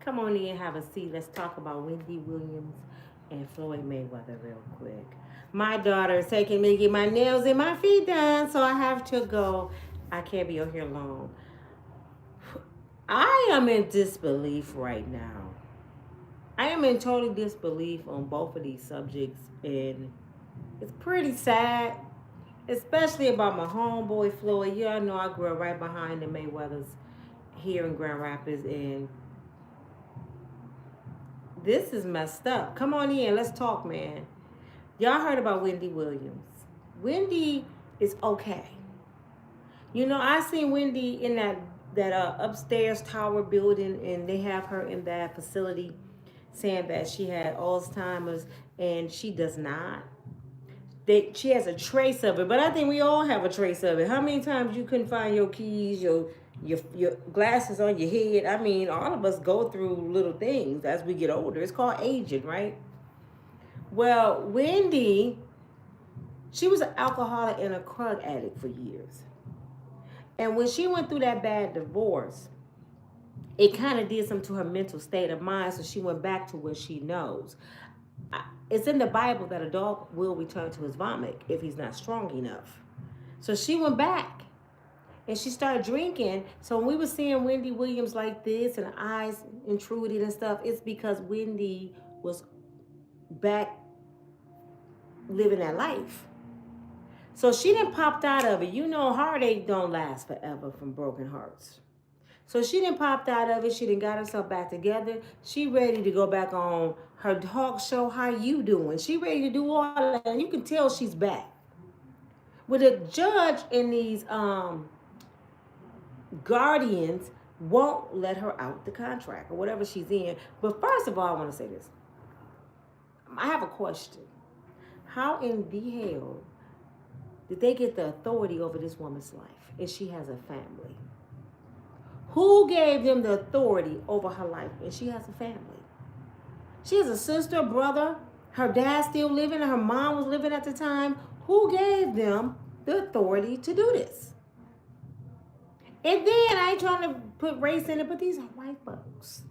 Come on in and have a seat. Let's talk about Wendy Williams and Floyd Mayweather real quick. My daughter is taking me to get my nails and my feet done, so I have to go. I can't be on here long. I am in disbelief right now. I am in total disbelief on both of these subjects, and it's pretty sad, especially about my homeboy Floyd. Y'all know I grew up right behind the Mayweathers here in Grand Rapids, and this is messed up. Come on in, let's talk, man. Y'all heard about Wendy Williams. Wendy is okay. You know, I seen Wendy in that upstairs tower building, and they have her in that facility saying that she had Alzheimer's, and she does not. She has a trace of it, but I think we all have a trace of it. How many times you couldn't find your keys, your glasses on your head? I mean, all of us go through little things as we get older. It's called aging, right? Well, Wendy, she was an alcoholic and a drug addict for years. And when she went through that bad divorce, it kind of did something to her mental state of mind, so she went back to what she knows. It's in the Bible that a dog will return to his vomit if he's not strong enough. So she went back and she started drinking. So when we were seeing Wendy Williams like this and her eyes intruded and stuff, it's because Wendy was back living that life. So she didn't popped out of it. You know, heartache don't last forever from broken hearts. So she didn't popped out of it. She didn't got herself back together. She ready to go back on her talk show. How you doing? She ready to do all that. And you can tell she's back. With a judge in these guardians won't let her out the contract or whatever she's in. But first of all, I want to say this. I have a question. How in the hell did they get the authority over this woman's life if she has a family? Who gave them the authority over her life? And she has a family. She has a sister, brother. Her dad still living, and her mom was living at the time. Who gave them the authority to do this? And then I ain't trying to put race in it, but these are white folks.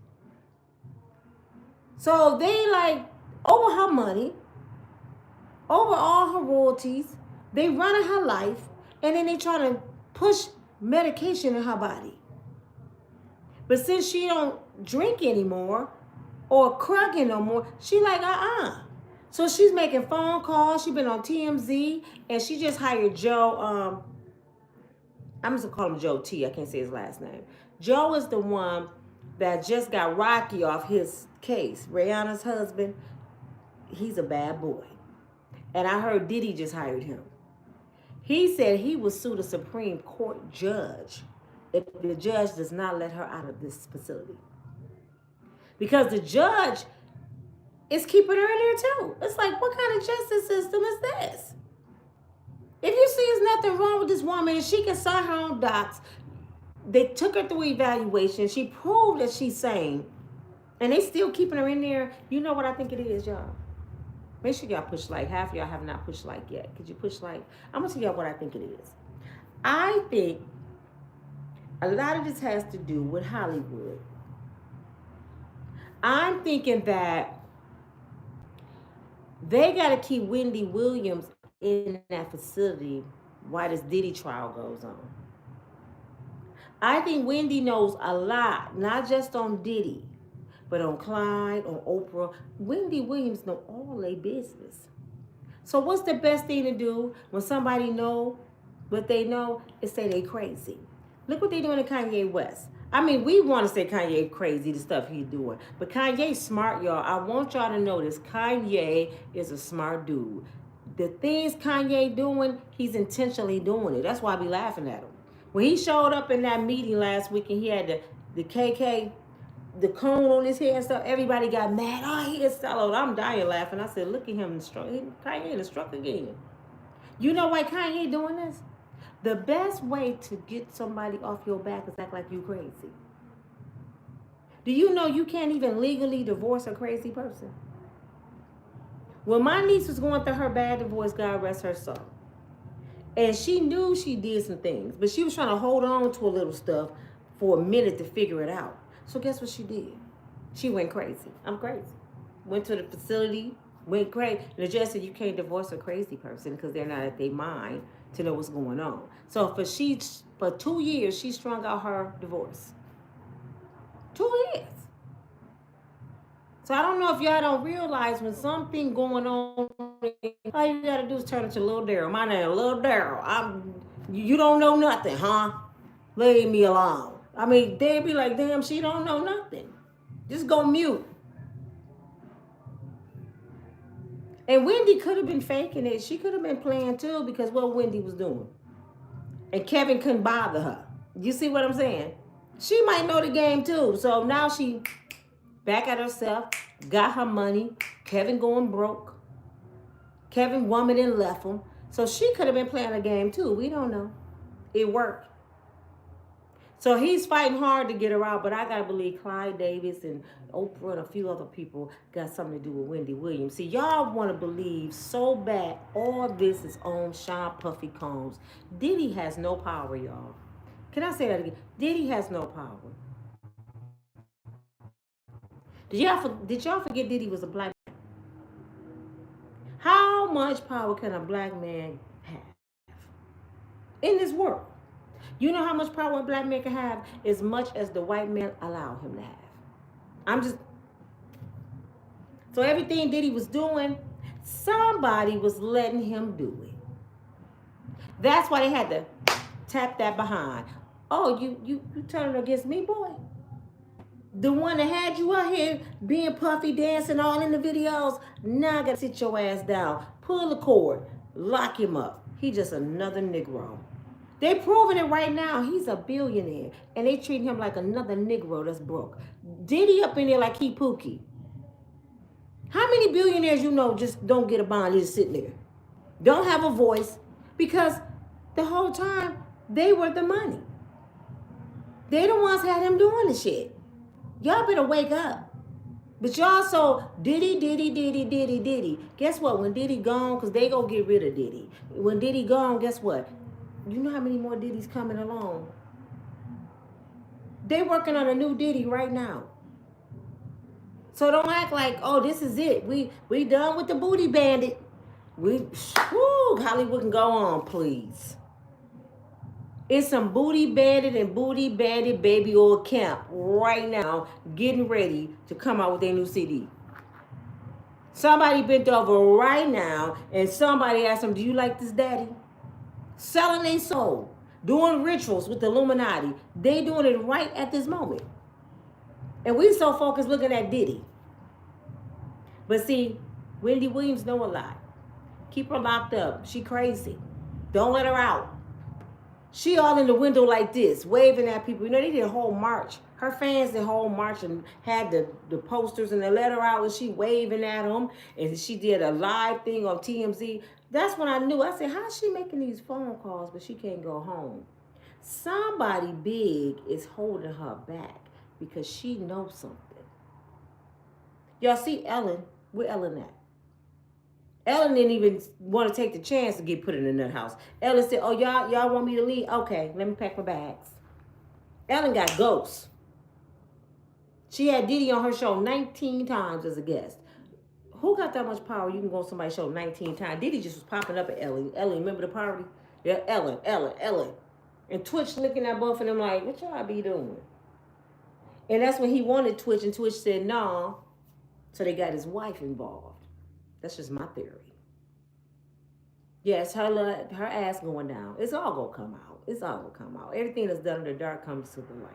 So they like over her money, over all her royalties. They running her life, and then they trying to push medication in her body. But since she don't drink anymore or crugging no more, she like, So she's making phone calls. She been on TMZ, and she just hired Joe. I'm just gonna call him Joe T. I can't say his last name. Joe is the one that just got Rocky off his case. Rihanna's husband. He's a bad boy. And I heard Diddy just hired him. He said he will sue the Supreme Court judge if the judge does not let her out of this facility. Because the judge is keeping her in there too. It's like, what kind of justice system is this? If you see there's nothing wrong with this woman and she can sign her own docs, they took her through evaluation, she proved that she's sane, and they still keeping her in there. You know what I think it is, y'all? Make sure y'all push like. Half of y'all have not pushed like yet. Could you push like? I'm going to tell y'all what I think it is. I think a lot of this has to do with Hollywood. I'm thinking that they got to keep Wendy Williams in that facility while this Diddy trial goes on. I think Wendy knows a lot, not just on Diddy, but on Clyde, on Oprah. Wendy Williams know all their business. So what's the best thing to do when somebody know what they know is say they crazy? Look what they doing to Kanye West. I mean, we want to say Kanye crazy, the stuff he's doing. But Kanye's smart, y'all. I want y'all to know this. Kanye is a smart dude. The things Kanye doing, he's intentionally doing it. That's why I be laughing at him. When he showed up in that meeting last week and he had the KK, the cone on his head and stuff, everybody got mad. Oh, he is sellout. I'm dying laughing. I said, look at him. Kanye in the struck again. You know why Kanye doing this? The best way to get somebody off your back is act like you crazy. Do you know you can't even legally divorce a crazy person? When my niece was going through her bad divorce, God rest her soul. And she knew she did some things, but she was trying to hold on to a little stuff for a minute to figure it out. So guess what she did? She went crazy. I'm crazy. Went to the facility, went crazy. And the judge said you can't divorce a crazy person because they're not at their mind to know what's going on. So for 2 years, she strung out her divorce. 2 years. So I don't know if y'all don't realize when something going on, all you gotta do is turn it to Lil Daryl. My name is Lil Daryl. You don't know nothing, huh? Leave me alone. I mean, they'd be like, damn, she don't know nothing. Just go mute. And Wendy could have been faking it. She could have been playing too because what Wendy was doing. And Kevin couldn't bother her. You see what I'm saying? She might know the game too. So now she back at herself, got her money. Kevin going broke. Kevin woman and left him. So she could have been playing a game too. We don't know. It worked. So he's fighting hard to get her out, but I gotta believe Clyde Davis and Oprah and a few other people got something to do with Wendy Williams. See, y'all want to believe so bad all this is on Sean Puffy Combs. Diddy has no power, y'all. Can I say that again? Diddy has no power. Did y'all forget Diddy was a black man? How much power can a black man have in this world? You know how much power a black man can have? As much as the white man allow him to have. So everything Diddy was doing, somebody was letting him do it. That's why they had to tap that behind. Oh, you turning against me, boy? The one that had you out here being puffy, dancing all in the videos. Now I gotta sit your ass down. Pull the cord. Lock him up. He just another Negro. They proving it right now. He's a billionaire. And they treat him like another Negro that's broke. Diddy up in there like he Pookie. How many billionaires you know just don't get a bond, just sitting there? Don't have a voice. Because the whole time, they were the money. They the ones had him doing the shit. Y'all better wake up. But y'all so Diddy. Guess what? When Diddy gone, because they go get rid of Diddy. When Diddy gone, guess what? You know how many more Diddy's coming along? They working on a new Diddy right now. So don't act like, oh, this is it. We done with the booty bandit. Hollywood can go on, please. It's some booty bandit and booty bandit baby oil camp right now getting ready to come out with their new CD. Somebody bent over right now and somebody asked them, do you like this, daddy? Selling their soul, doing rituals with the Illuminati. They doing it right at this moment. And we so focused looking at Diddy. But see, Wendy Williams know a lot. Keep her locked up. She crazy. Don't let her out. She all in the window like this, waving at people. You know, they did a whole march. Her fans did a whole march and had the posters and they let her out and she waving at them. And she did a live thing on TMZ. That's when I knew. I said, how's she making these phone calls but she can't go home? Somebody big is holding her back because she knows something. Y'all see Ellen? Where Ellen at? Ellen didn't even want to take the chance to get put in the nut house. Ellen said, oh, y'all want me to leave? Okay, let me pack my bags. Ellen got ghosts. She had Diddy on her show 19 times as a guest. Who got that much power? You can go on somebody's show 19 times. Diddy just was popping up at Ellen. Ellen, remember the party? Yeah, Ellen. And Twitch looking at both of them like, what y'all be doing? And that's when he wanted Twitch, and Twitch said no. So they got his wife involved. That's just my theory. Yes, her ass going down. It's all gonna come out. It's all gonna come out. Everything that's done in the dark comes to the light.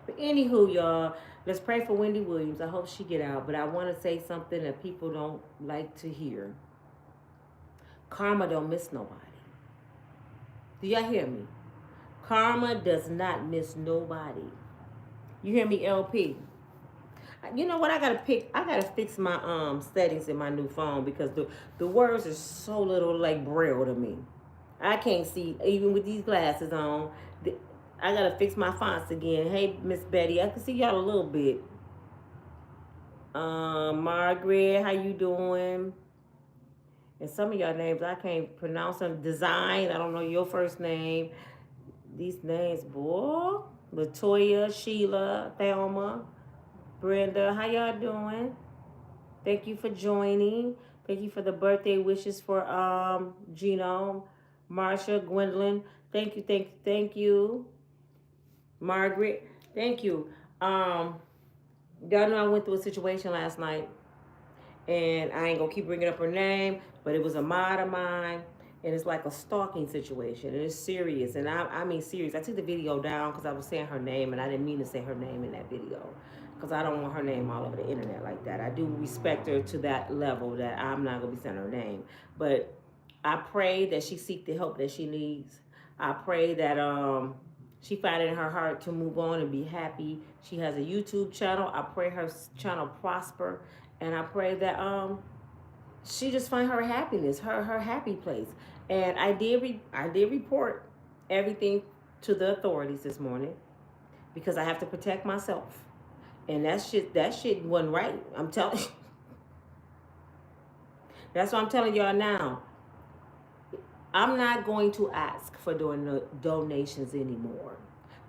But anywho, y'all, let's pray for Wendy Williams. I hope she get out. But I want to say something that people don't like to hear. Karma don't miss nobody. Do y'all hear me? Karma does not miss nobody. You hear me, LP? You know what? I gotta fix my settings in my new phone because the words are so little like braille to me. I can't see even with these glasses on. I gotta fix my fonts again. Hey, Miss Betty, I can see y'all a little bit. Margaret, how you doing? And some of y'all names I can't pronounce them. Design, I don't know your first name. These names, boy. Latoya, Sheila, Thelma. Brenda, how y'all doing? Thank you for joining. Thank you for the birthday wishes for Gino, Marsha, Gwendolyn. Thank you. Margaret, thank you. Y'all know I went through a situation last night, and I ain't gonna keep bringing up her name, but it was a mod of mine, and it's like a stalking situation, and it's serious, and I mean serious. I took the video down because I was saying her name, and I didn't mean to say her name in that video, because I don't want her name all over the internet like that. I do respect her to that level that I'm not gonna be saying her name, but I pray that she seek the help that she needs. I pray that she find it in her heart to move on and be happy. She has a YouTube channel. I pray her channel prosper, and I pray that she just find her happiness, her happy place. And I did report everything to the authorities this morning because I have to protect myself. And that shit wasn't right. I'm telling you. That's what I'm telling y'all now. I'm not going to ask for donations anymore.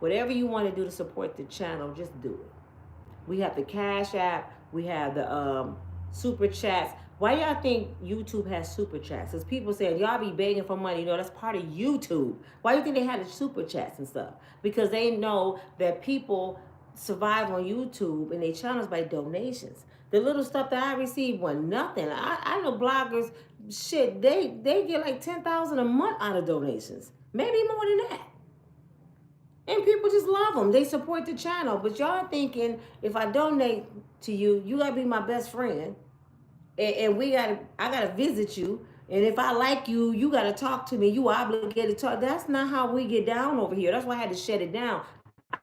Whatever you want to do to support the channel, just do it. We have the Cash App. We have the Super Chats. Why y'all think YouTube has Super Chats? Because people saying, y'all be begging for money. You know, that's part of YouTube. Why do you think they had the Super Chats and stuff? Because they know that people survive on YouTube and they channels by donations. The little stuff that I received was nothing. I know bloggers, shit, they get like $10,000 a month out of donations. Maybe more than that. And people just love them. They support the channel. But y'all thinking, if I donate to you, you gotta be my best friend. And I gotta visit you. And if I like you, you gotta talk to me. You obligated to talk. That's not how we get down over here. That's why I had to shut it down.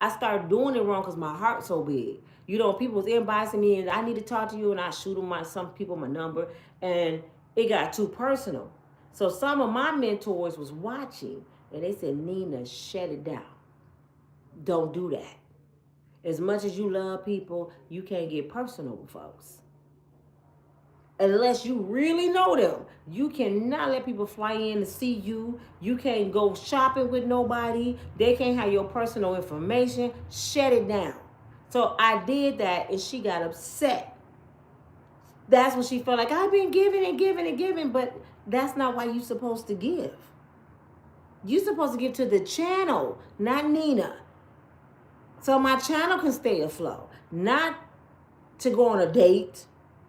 I started doing it wrong because my heart's so big. You know, people was inboxing me and I need to talk to you, and I shoot them some people my number, and it got too personal. So some of my mentors was watching, and they said, Nina, shut it down. Don't do that. As much as you love people, you can't get personal with folks. Unless you really know them. You cannot let people fly in to see you. You can't go shopping with nobody. They can't have your personal information. Shut it down. So I did that, and she got upset. That's when she felt like, I've been giving and giving and giving, but that's not why you're supposed to give. You're supposed to give to the channel, not Nina. So my channel can stay afloat. Not to go on a date,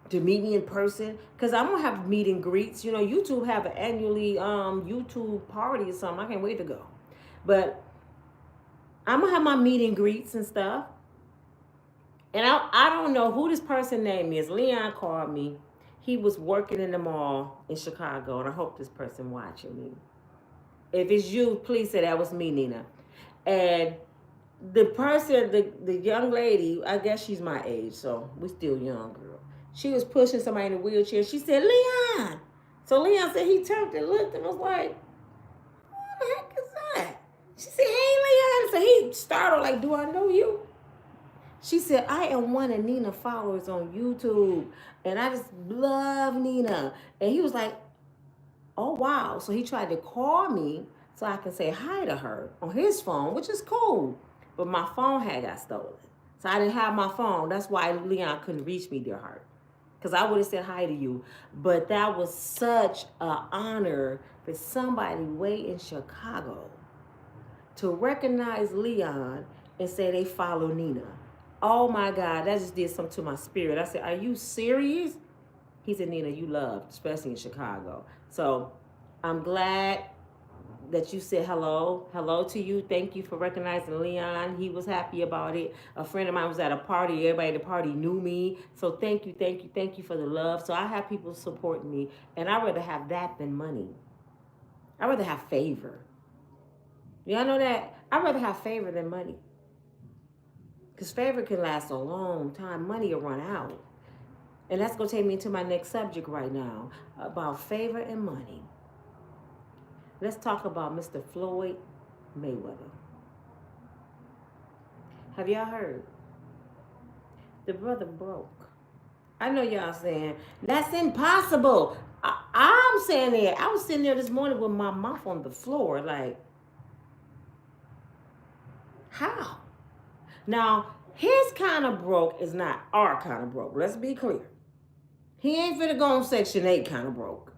to meet me in person, because I'm gonna have meet and greets. You know, YouTube have an annually YouTube party or something. I can't wait to go. But I'm gonna have my meet and greets and stuff. And I don't know who this person name is. Leon called me. He was working in the mall in Chicago, and I hope this person watching me. If it's you, please say that was me, Nina. And the person, the young lady, I guess she's my age, so we still young, girl. She was pushing somebody in a wheelchair. She said, Leon. So Leon said he turned and looked and was like, what the heck is that? She said, hey, Leon. So he startled like, do I know you? She said, I am one of Nina's followers on YouTube, and I just love Nina. And he was like, oh, wow. So he tried to call me so I can say hi to her on his phone, which is cool. But my phone had got stolen. So I didn't have my phone. That's why Leon couldn't reach me, dear heart. Because I would have said hi to you. But that was such an honor for somebody way in Chicago to recognize Leon and say they follow Nina. Oh my God, that just did something to my spirit. I said, are you serious? He said, Nina, you loved, especially in Chicago. So I'm glad that you said hello. Hello to you. Thank you for recognizing Leon. He was happy about it. A friend of mine was at a party. Everybody at the party knew me. So thank you for the love. So I have people supporting me, and I'd rather have that than money. I'd rather have favor. Y'all know that? I'd rather have favor than money. Because favor can last a long time. Money will run out. And that's going to take me into my next subject right now, about favor and money. Let's talk about Mr. Floyd Mayweather. Have y'all heard? The brother broke. I know y'all saying, that's impossible. I'm saying that. I was sitting there this morning with my mouth on the floor, like, how? Now, His kind of broke is not our kind of broke. Let's be clear. He ain't finna go on Section 8 kind of broke.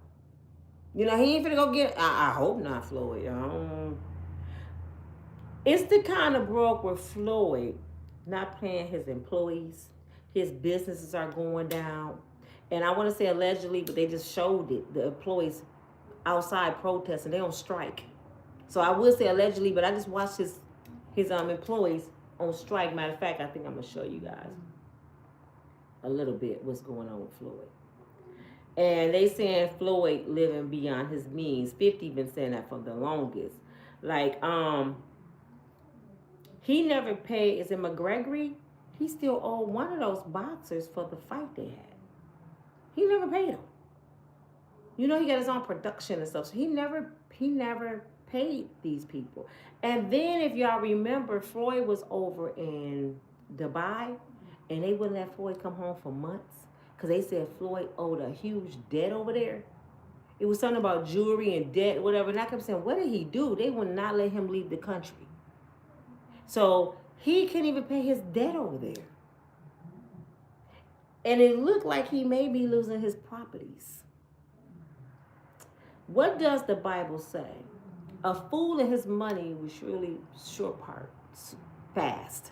You know, he ain't finna go get, I hope not, Floyd. It's the kind of broke where Floyd not paying his employees. His businesses are going down. And I want to say allegedly, but they just showed it. The employees outside protesting, they on strike. So I would say allegedly, but I just watched his employees on strike. Matter of fact, I think I'm going to show you guys a little bit what's going on with Floyd. And they saying Floyd living beyond his means. 50 been saying that for the longest. Like, he never paid, is it McGregory? He still owed one of those boxers for the fight they had. He never paid him. You know, he got his own production and stuff. So he never paid these people. And then if y'all remember, Floyd was over in Dubai and they wouldn't let Floyd come home for months because they said Floyd owed a huge debt over there. It was something about jewelry and debt, whatever. And I kept saying, what did he do? They would not let him leave the country. So he can't even pay his debt over there. And it looked like he may be losing his properties. What does the Bible say? A fool and his money will surely short parts fast.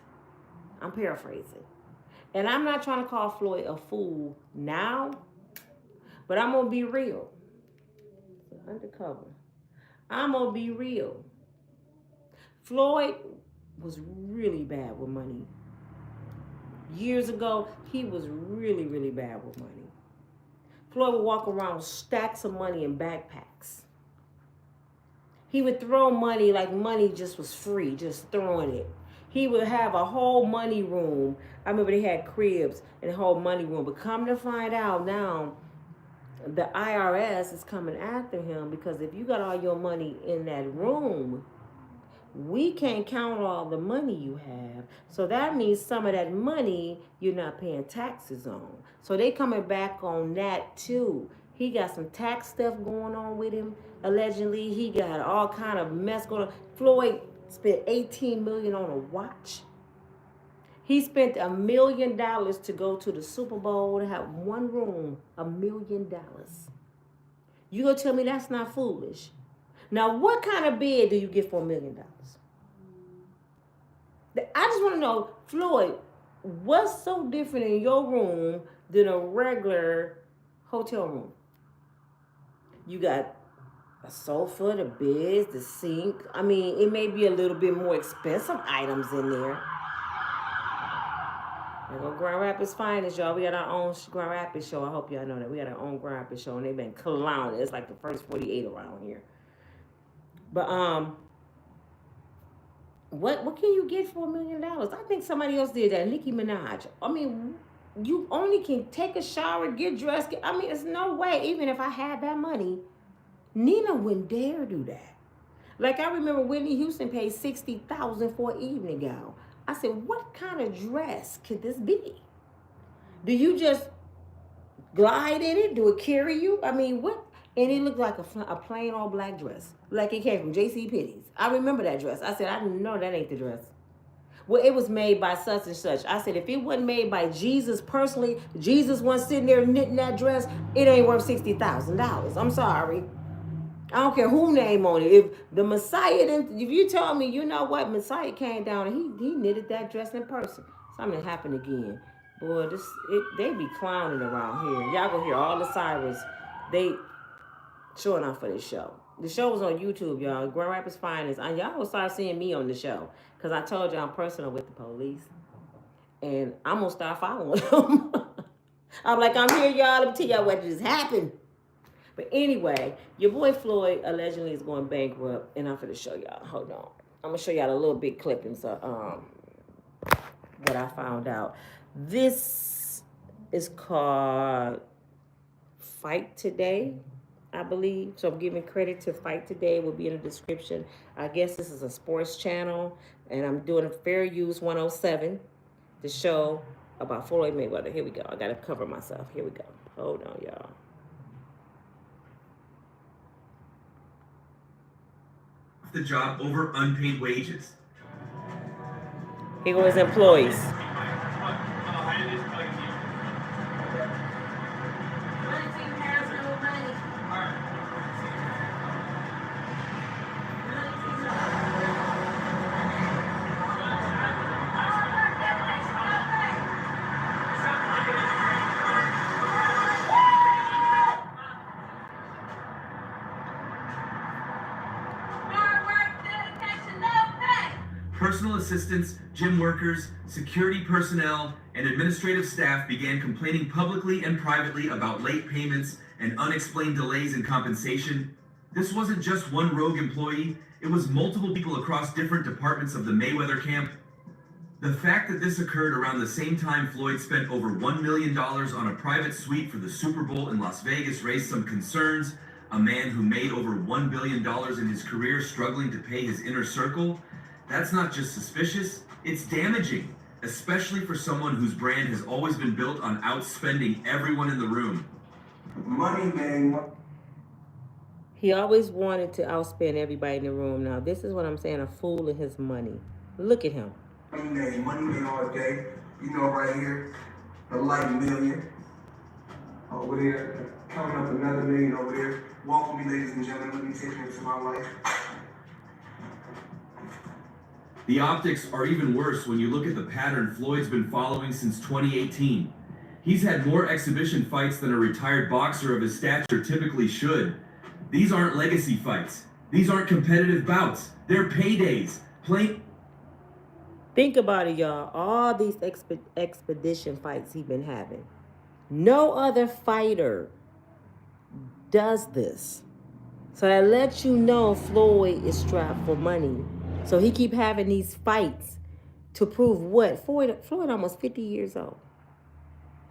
I'm paraphrasing. And I'm not trying to call Floyd a fool now, but I'm going to be real. Undercover. I'm going to be real. Floyd was really bad with money. Years ago, he was really, really bad with money. Floyd would walk around with stacks of money in backpacks. He would throw money like money just was free, just throwing it. He would have a whole money room. I remember they had cribs and a whole money room. But come to find out now, the IRS is coming after him because if you got all your money in that room, we can't count all the money you have. So that means some of that money you're not paying taxes on. So they coming back on that too. He got some tax stuff going on with him. Allegedly, he got all kind of mess going on. Floyd spent $18 million on a watch. He spent $1 million to go to the Super Bowl to have one room. $1 million. You gonna tell me that's not foolish? Now, what kind of bed do you get for $1 million? I just want to know, Floyd, what's so different in your room than a regular hotel room? You got a sofa, the beds, the sink. I mean, it may be a little bit more expensive items in there. There go Grand Rapids Finest, y'all. We got our own Grand Rapids show. I hope y'all know that. We got our own Grand Rapids show, and they've been clowning. It's like the first 48 around here. But what can you get for $1 million? I think somebody else did that. Nicki Minaj. I mean, you only can take a shower, get dressed. I mean, there's no way. Even if I had that money, Nina wouldn't dare do that. Like I remember Whitney Houston paid $60,000 for an evening gown. I said, what kind of dress could this be? Do you just glide in it? Do it carry you? I mean, what? And it looked like a plain old black dress. Like it came from JCPenney's. I remember that dress. I said, I know that ain't the dress. Well, it was made by such and such. I said, if it wasn't made by Jesus personally, Jesus wasn't sitting there knitting that dress, it ain't worth $60,000. I'm sorry. I don't care who name on it. If the Messiah, if you tell me, you know what, Messiah came down and he knitted that dress in person. Something happened again. Boy, they be clowning around here. Y'all gonna hear all the sirens. They showing off for this show. The show was on YouTube, y'all. Grand Rapids Finest. And y'all will start seeing me on the show. Because I told you I'm personal with the police. And I'm going to start following them. I'm like, I'm here, y'all. Let me tell y'all what just happened. But anyway, your boy Floyd allegedly is going bankrupt. And I'm going to show y'all. Hold on. I'm going to show y'all a little bit clippings of what I found out. This is called Fight Today, I believe. So I'm giving credit to Fight Today. It will be in the description. I guess this is a sports channel. And I'm doing a Fair Use 107, the show about Floyd Mayweather. Here we go. I got to cover myself. Here we go. Hold on, y'all. The job over unpaid wages. Here go his employees. assistants, gym workers, security personnel, and administrative staff began complaining publicly and privately about late payments and unexplained delays in compensation. This wasn't just one rogue employee, it was multiple people across different departments of the Mayweather camp. The fact that this occurred around the same time Floyd spent over $1 million on a private suite for the Super Bowl in Las Vegas raised some concerns. A man who made over $1 billion in his career struggling to pay his inner circle? That's not just suspicious, it's damaging, especially for someone whose brand has always been built on outspending everyone in the room. Money, man. He always wanted to outspend everybody in the room. Now, this is what I'm saying, a fool and his money. Look at him. Money, man all day. You know, right here, the light million. Over there, counting up another million over there. Walk with me, ladies and gentlemen. Let me take you into my life. The optics are even worse when you look at the pattern Floyd's been following since 2018. He's had more exhibition fights than a retired boxer of his stature typically should. These aren't legacy fights. These aren't competitive bouts. They're paydays. Think about it, y'all. All these expedition fights he's been having. No other fighter does this. So that lets you know Floyd is strapped for money. So he keep having these fights to prove what? Floyd almost 50 years old.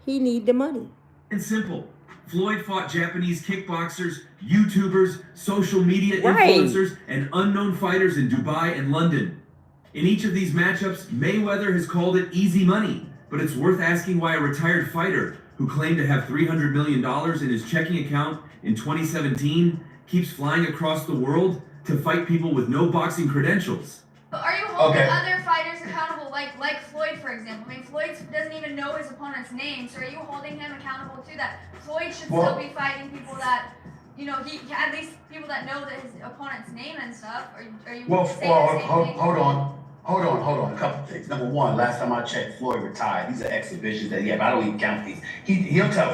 He need the money. And simple. Floyd fought Japanese kickboxers, YouTubers, social media influencers, and unknown fighters in Dubai and London. In each of these matchups, Mayweather has called it easy money, but it's worth asking why a retired fighter who claimed to have $300 million in his checking account in 2017 keeps flying across the world to fight people with no boxing credentials. Are you holding other fighters accountable, like Floyd, for example? I mean, Floyd doesn't even know his opponent's name, so are you holding him accountable to that? Floyd should still be fighting people that, you know, he at least people that know that his opponent's name and stuff. Are you Hold on. A couple things. Number one, last time I checked, Floyd retired. These are exhibitions that he had. I don't even count these.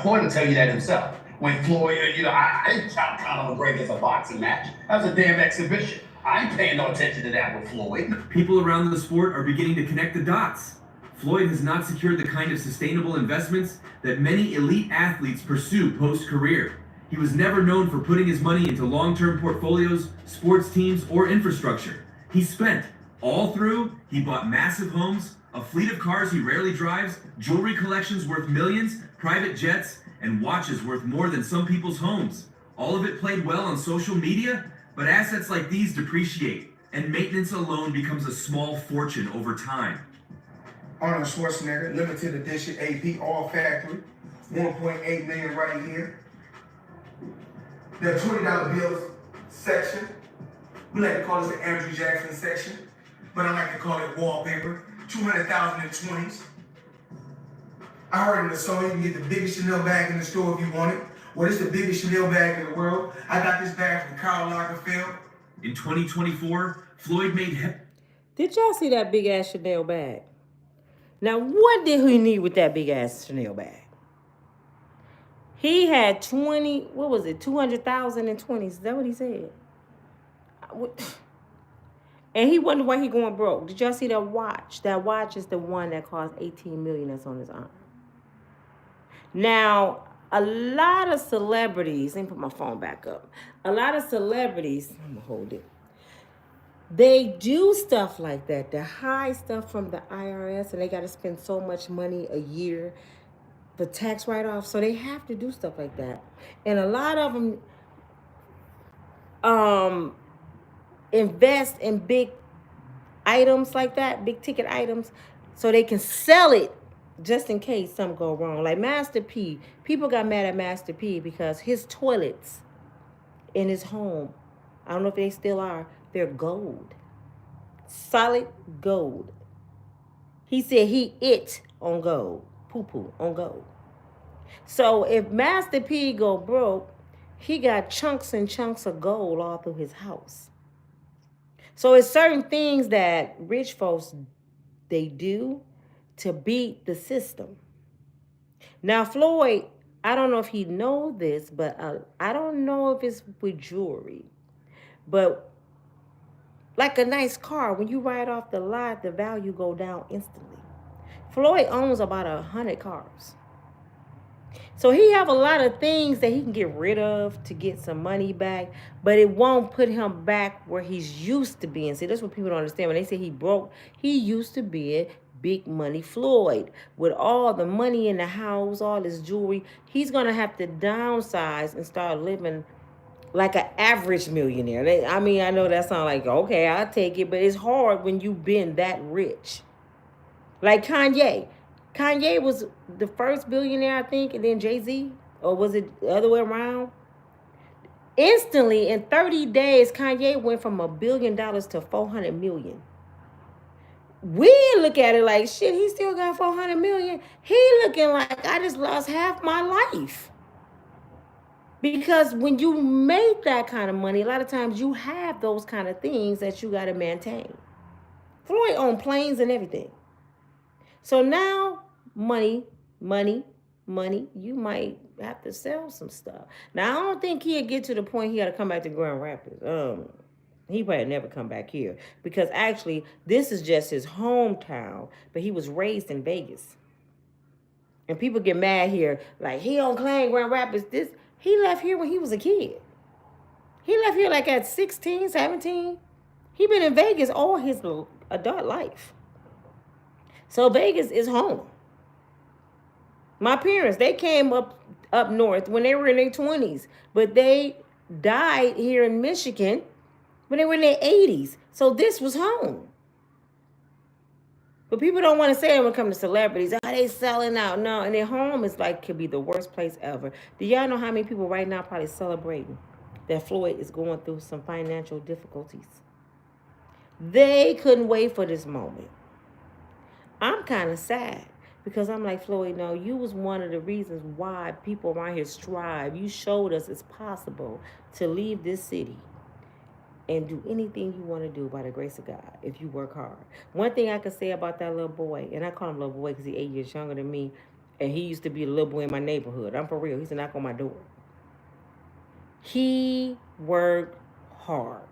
Floyd will tell you that himself. When Floyd, I didn't count Conor McGregor as a boxing match. That was a damn exhibition. I ain't paying no attention to that with Floyd. People around the sport are beginning to connect the dots. Floyd has not secured the kind of sustainable investments that many elite athletes pursue post-career. He was never known for putting his money into long-term portfolios, sports teams, or infrastructure. He spent. All through, he bought massive homes, a fleet of cars he rarely drives, jewelry collections worth millions, private jets, and watches worth more than some people's homes. All of it played well on social media, but assets like these depreciate, and maintenance alone becomes a small fortune over time. Arnold Schwarzenegger, limited edition AP, all factory, 1.8 million right here. The $20 bills section, we like to call this the Andrew Jackson section, but I like to call it wallpaper. 200,000 in 20s. I heard in the song you can get the biggest Chanel bag in the store if you want it. Well, it's the biggest Chanel bag in the world. I got this bag from Karl Lagerfeld. In 2024, Floyd made... Did y'all see that big ass Chanel bag? Now, what did he need with that big ass Chanel bag? He had 200,000 in 20s. Is that what he said? And he wondered why he going broke. Did y'all see that watch? That watch is the one that cost $18 million that's on his arm. Now, a lot of celebrities, let me put my phone back up. A lot of celebrities, I'm gonna hold it. They do stuff like that. They hide stuff from the IRS and they gotta spend so much money a year for tax write-off. So they have to do stuff like that. And a lot of them invest in big items like that, big ticket items, so they can sell it just in case something go wrong. Like Master P, people got mad at Master P because his toilets in his home, I don't know if they still are, they're gold. Solid gold. He said he on gold, poo-poo on gold. So if Master P go broke, he got chunks and chunks of gold all through his house. So it's certain things that rich folks, they do to beat the system. Now, Floyd, I don't know if he know this, but I don't know if it's with jewelry. But Like a nice car, when you ride off the lot, the value go down instantly. Floyd owns about 100 cars. So he have a lot of things that he can get rid of to get some money back, but it won't put him back where he's used to being. See, that's what people don't understand. When they say he broke, he used to be a big money Floyd. With all the money in the house, all his jewelry, he's going to have to downsize and start living like an average millionaire. I mean, I know that sounds like, okay, I'll take it, but it's hard when you've been that rich. Like Kanye. Kanye was the first billionaire, I think, and then Jay-Z, or was it the other way around? Instantly, in 30 days, Kanye went from $1 billion to 400 million. We look at it like, shit, he still got 400 million. He looking like, I just lost half my life. Because when you make that kind of money, a lot of times you have those kind of things that you got to maintain. Floyd owned planes and everything. So now, money, you might have to sell some stuff. Now, I don't think he'll get to the point he got to come back to Grand Rapids. He probably never come back here. Because actually, this is just his hometown. But he was raised in Vegas. And people get mad here, like, he don't claim Grand Rapids. He left here when he was a kid. He left here like at 16, 17. He been in Vegas all his adult life. So Vegas is home. My parents, they came up north when they were in their 20s. But they died here in Michigan when they were in their 80s. So this was home. But people don't want to say it when it comes to celebrities. Oh, they selling out. No, and their home is like, could be the worst place ever. Do y'all know how many people right now probably celebrating that Floyd is going through some financial difficulties? They couldn't wait for this moment. I'm kind of sad because I'm like, Floyd, no, you was one of the reasons why people around here strive. You showed us it's possible to leave this city and do anything you want to do by the grace of God if you work hard. One thing I can say about that little boy, and I call him little boy because he's 8 years younger than me, and he used to be the little boy in my neighborhood. I'm for real. He used to knock on my door. He worked hard.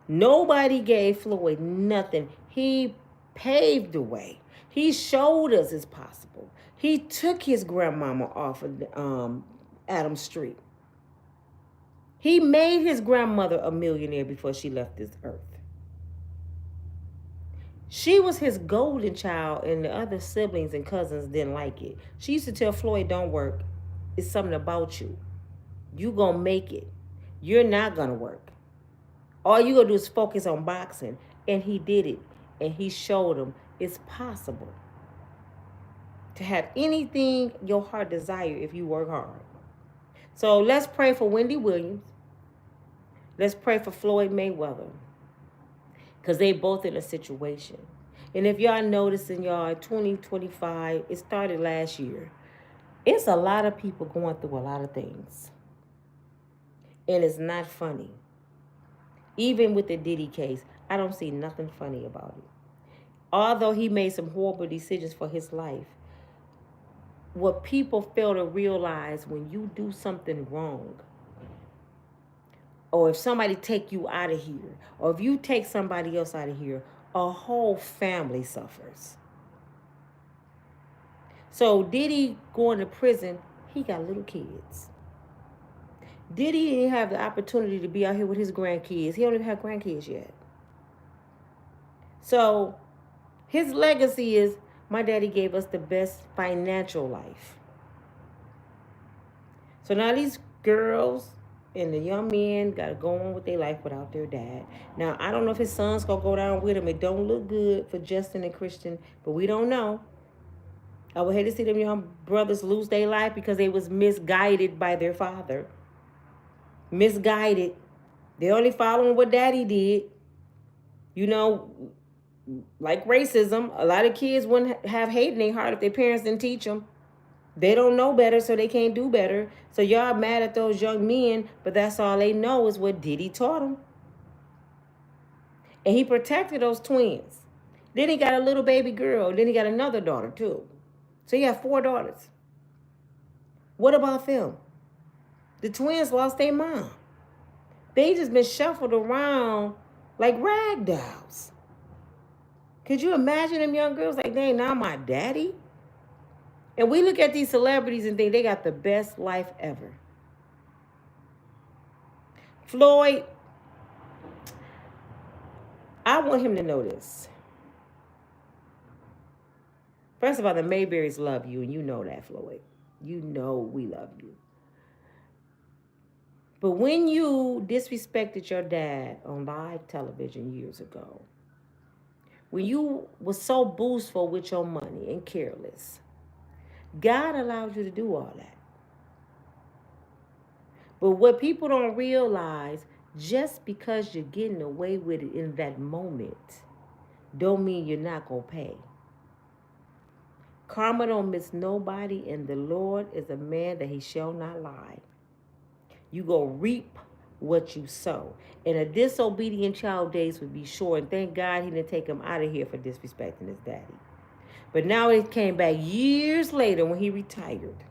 Nobody gave Floyd nothing. He paved the way. He showed us it's possible. He took his grandmama off of Adams Street. He made his grandmother a millionaire before she left this earth. She was his golden child, and the other siblings and cousins didn't like it. She used to tell Floyd, don't work. It's something about you. You gonna make it. You're not gonna work. All you gonna do is focus on boxing. And he did it. And he showed them it's possible to have anything your heart desire if you work hard. So let's pray for Wendy Williams. Let's pray for Floyd Mayweather. Because they both in a situation. And if y'all noticing, y'all, 2025, it started last year. It's a lot of people going through a lot of things. And it's not funny. Even with the Diddy case, I don't see nothing funny about it. Although he made some horrible decisions for his life, what people fail to realize when you do something wrong, or if somebody take you out of here, or if you take somebody else out of here, a whole family suffers. So Diddy going to prison, he got little kids. Diddy didn't have the opportunity to be out here with his grandkids. He don't even have grandkids yet. So his legacy is, my daddy gave us the best financial life. So now these girls and the young men got to go on with their life without their dad. Now, I don't know if his son's going to go down with him. It don't look good for Justin and Christian, but we don't know. I would hate to see them young brothers lose their life because they was misguided by their father. Misguided. They only following what daddy did. You know, like racism, a lot of kids wouldn't have hate in their heart if their parents didn't teach them. They don't know better, so they can't do better. So y'all mad at those young men, but that's all they know is what Diddy taught them. And he protected those twins. Then he got a little baby girl. Then he got another daughter, too. So he had 4 daughters. What about them? The twins lost their mom. They just been shuffled around like rag dolls. Could you imagine them young girls like, they ain't not my daddy? And we look at these celebrities and think they got the best life ever. Floyd, I want him to know this. First of all, the Mayberries love you, and you know that, Floyd. You know we love you. But when you disrespected your dad on live television years ago, when you were so boastful with your money and careless, God allowed you to do all that. But what people don't realize, just because you're getting away with it in that moment, don't mean you're not going to pay. Karma don't miss nobody, and the Lord is a man that he shall not lie. You go reap what you sow. And a disobedient child days would be short, and thank God he didn't take him out of here for disrespecting his daddy. But now it came back years later when he retired.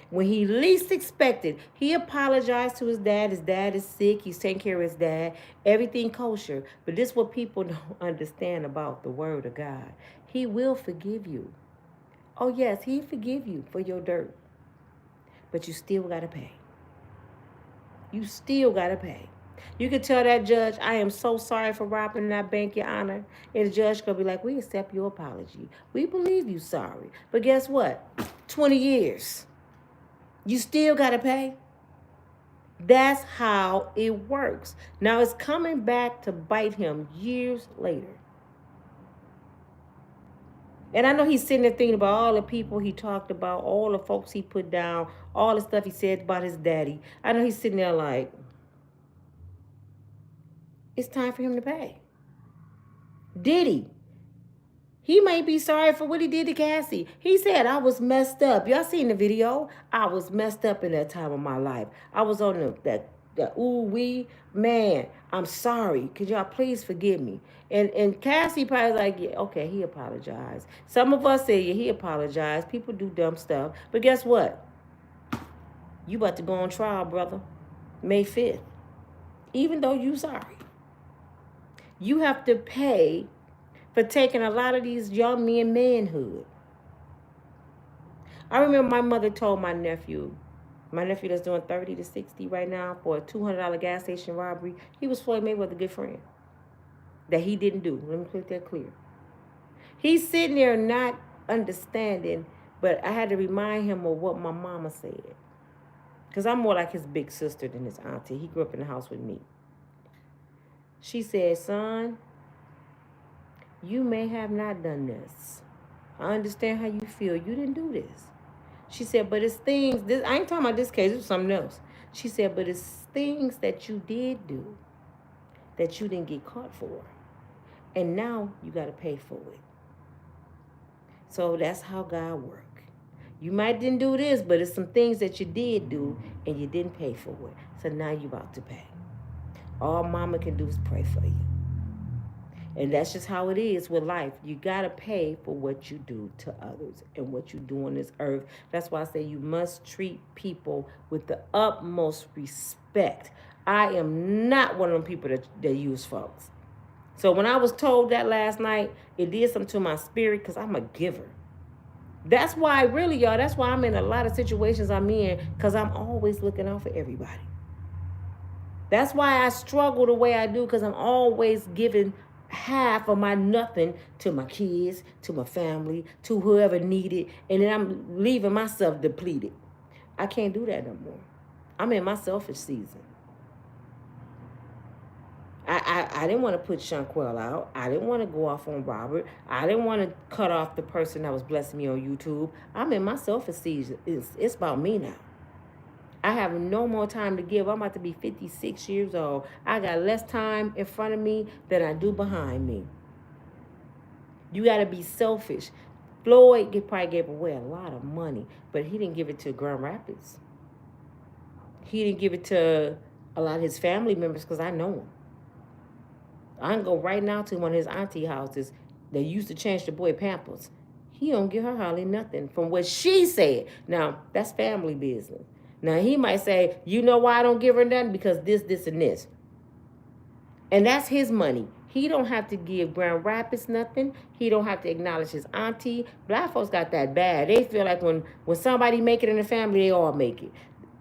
When he least expected, he apologized to his dad. His dad is sick. He's taking care of his dad. Everything kosher. But this is what people don't understand about the word of God. He will forgive you. Oh, yes, he forgive you for your dirt. But you still got to pay. You still got to pay. You can tell that judge, I am so sorry for robbing that bank, Your Honor. And the judge going to be like, we accept your apology. We believe you sorry. But guess what? 20 years. You still got to pay. That's how it works. Now it's coming back to bite him years later. And I know he's sitting there thinking about all the people he talked about, all the folks he put down, all the stuff he said about his daddy. I know he's sitting there like, it's time for him to pay. Did he? He might be sorry for what he did to Cassie. He said, I was messed up. Y'all seen the video? I was messed up in that time of my life. I was on that ooh-wee. Man, I'm sorry. Could y'all please forgive me? And Cassie probably like, yeah, okay, he apologized. Some of us say, yeah, he apologized. People do dumb stuff. But guess what? You about to go on trial, brother. May 5th. Even though you sorry. You have to pay for taking a lot of these young men manhood. I remember my mother told my nephew that's doing 30 to 60 right now for a $200 gas station robbery, he was Floyd Mayweather's good friend. That he didn't do. Let me put that clear. He's sitting there not understanding, but I had to remind him of what my mama said. Because I'm more like his big sister than his auntie. He grew up in the house with me. She said, son, you may have not done this. I understand how you feel. You didn't do this. She said, but it's things, I ain't talking about this case, it was something else. She said, but it's things that you did do that you didn't get caught for. And now you got to pay for it. So that's how God works. You might didn't do this, but it's some things that you did do and you didn't pay for it. So now you're about to pay. All mama can do is pray for you. And that's just how it is with life. You got to pay for what you do to others and what you do on this earth. That's why I say you must treat people with the utmost respect. I am not one of them people that use folks. So when I was told that last night, it did something to my spirit because I'm a giver. That's why, really, y'all, that's why I'm in a lot of situations I'm in, because I'm always looking out for everybody. That's why I struggle the way I do, because I'm always giving half of my nothing to my kids, to my family, to whoever needed, and then I'm leaving myself depleted. I can't do that no more. I'm in my selfish season. I didn't want to put Shanquell out. I didn't want to go off on Robert. I didn't want to cut off the person that was blessing me on YouTube. I'm in my selfish season. It's about me now. I have no more time to give. I'm about to be 56 years old. I got less time in front of me than I do behind me. You got to be selfish. Floyd probably gave away a lot of money, but he didn't give it to Grand Rapids. He didn't give it to a lot of his family members because I know him. I can go right now to one of his auntie houses that used to change the boy Pampers. He don't give her hardly nothing from what she said. Now, that's family business. Now, he might say, you know why I don't give her nothing? Because this, and this. And that's his money. He don't have to give Grand Rapids nothing. He don't have to acknowledge his auntie. Black folks got that bad. They feel like when somebody make it in the family, they all make it.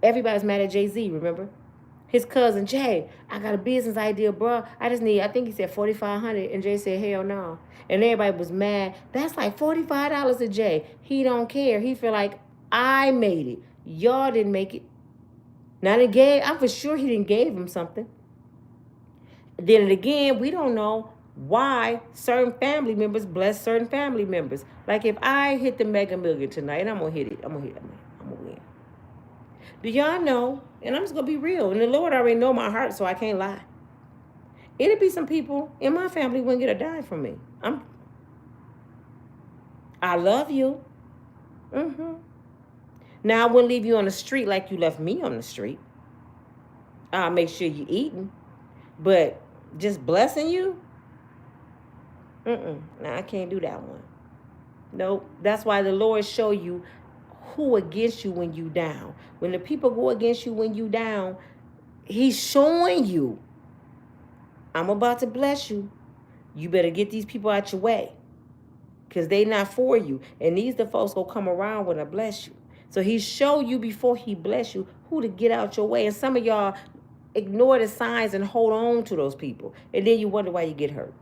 Everybody's mad at Jay-Z, remember? His cousin, Jay, I got a business idea, bro. I think he said $4,500, and Jay said, hell no. And everybody was mad. That's like $45 to Jay. He don't care. He feel like, I made it. Y'all didn't make it. Now I'm for sure he didn't give him something. Then again, we don't know why certain family members bless certain family members. Like if I hit the Mega Million tonight, and I'm gonna hit it. I'm gonna win. Do y'all know? And I'm just gonna be real. And the Lord already know my heart, so I can't lie. It'll be some people in my family wouldn't get a dime from me. I love you. Now I wouldn't leave you on the street like you left me on the street. I'll make sure you're eating. But just blessing you? Nah, I can't do that one. Nope. That's why the Lord show you who against you when you down. When the people go against you when you down, he's showing you, I'm about to bless you. You better get these people out your way. Because they not for you. And these the folks gonna come around when I bless you. So he show you before he bless you who to get out your way. And some of y'all ignore the signs and hold on to those people. And then you wonder why you get hurt.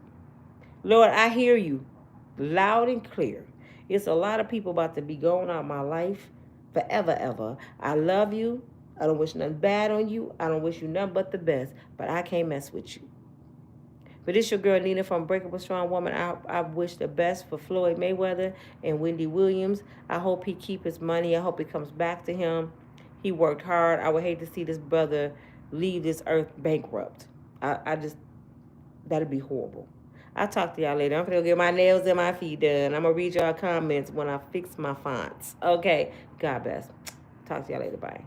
Lord, I hear you loud and clear. It's a lot of people about to be going out of my life forever, ever. I love you. I don't wish nothing bad on you. I don't wish you nothing but the best. But I can't mess with you. But it's your girl Nina from Unbreakable Strong Woman. I wish the best for Floyd Mayweather and Wendy Williams. I hope he keep his money. I hope it comes back to him. He worked hard. I would hate to see this brother leave this earth bankrupt. That'd be horrible. I'll talk to y'all later. I'm going to get my nails and my feet done. I'm going to read y'all comments when I fix my fonts. Okay. God bless. Talk to y'all later. Bye.